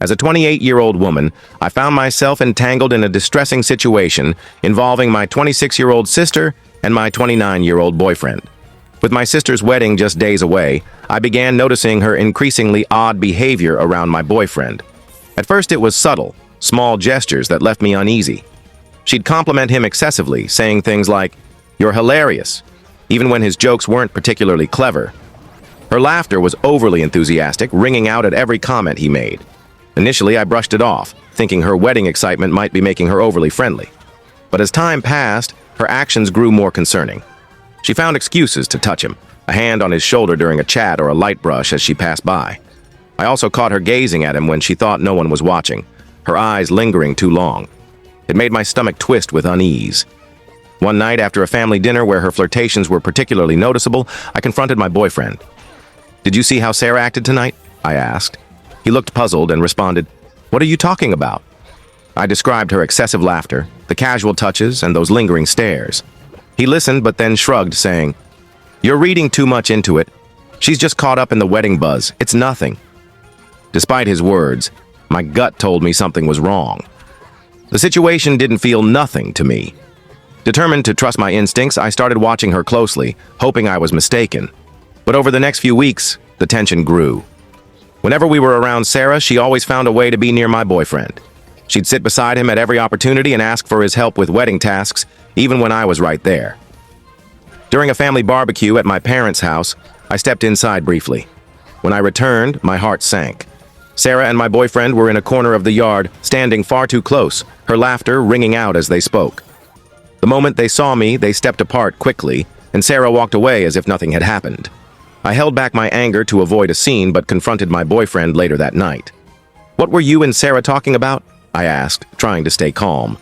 As a 28-year-old woman, I found myself entangled in a distressing situation involving my 26-year-old sister and my 29-year-old boyfriend. With my sister's wedding just days away, I began noticing her increasingly odd behavior around my boyfriend. At first it was subtle, small gestures that left me uneasy. She'd compliment him excessively, saying things like, "You're hilarious," even when his jokes weren't particularly clever. Her laughter was overly enthusiastic, ringing out at every comment he made. Initially, I brushed it off, thinking her wedding excitement might be making her overly friendly. But as time passed, her actions grew more concerning. She found excuses to touch him, a hand on his shoulder during a chat or a light brush as she passed by. I also caught her gazing at him when she thought no one was watching, her eyes lingering too long. It made my stomach twist with unease. One night, after a family dinner where her flirtations were particularly noticeable, I confronted my boyfriend. "Did you see how Sarah acted tonight?" I asked. He looked puzzled and responded, "What are you talking about?" I described her excessive laughter, the casual touches, and those lingering stares. He listened but then shrugged, saying, "You're reading too much into it. She's just caught up in the wedding buzz. It's nothing." Despite his words, my gut told me something was wrong. The situation didn't feel nothing to me. Determined to trust my instincts, I started watching her closely, hoping I was mistaken. But over the next few weeks, the tension grew. Whenever we were around Sarah, she always found a way to be near my boyfriend. She'd sit beside him at every opportunity and ask for his help with wedding tasks, even when I was right there. During a family barbecue at my parents' house, I stepped inside briefly. When I returned, my heart sank. Sarah and my boyfriend were in a corner of the yard, standing far too close, her laughter ringing out as they spoke. The moment they saw me, they stepped apart quickly, and Sarah walked away as if nothing had happened. I held back my anger to avoid a scene, but confronted my boyfriend later that night. "What were you and Sarah talking about?" I asked, trying to stay calm.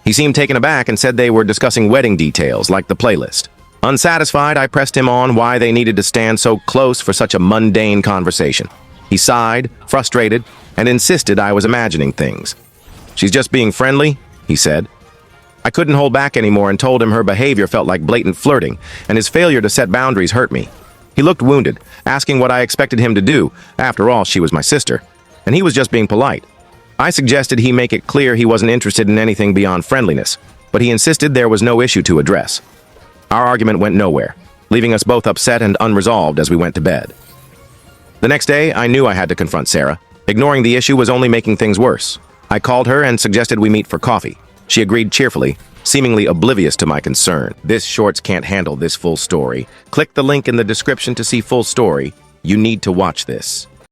He seemed taken aback and said they were discussing wedding details, like the playlist. Unsatisfied, I pressed him on why they needed to stand so close for such a mundane conversation. He sighed, frustrated, and insisted I was imagining things. "She's just being friendly," he said. I couldn't hold back anymore and told him her behavior felt like blatant flirting, and his failure to set boundaries hurt me. He looked wounded, asking what I expected him to do. After all, she was my sister, and he was just being polite. I suggested he make it clear he wasn't interested in anything beyond friendliness, but he insisted there was no issue to address. Our argument went nowhere, leaving us both upset and unresolved as we went to bed. The next day, I knew I had to confront Sarah. Ignoring the issue was only making things worse. I called her and suggested we meet for coffee. She agreed cheerfully, seemingly oblivious to my concern. This shorts can't handle this full story. Click the link in the description to see full story. You need to watch this.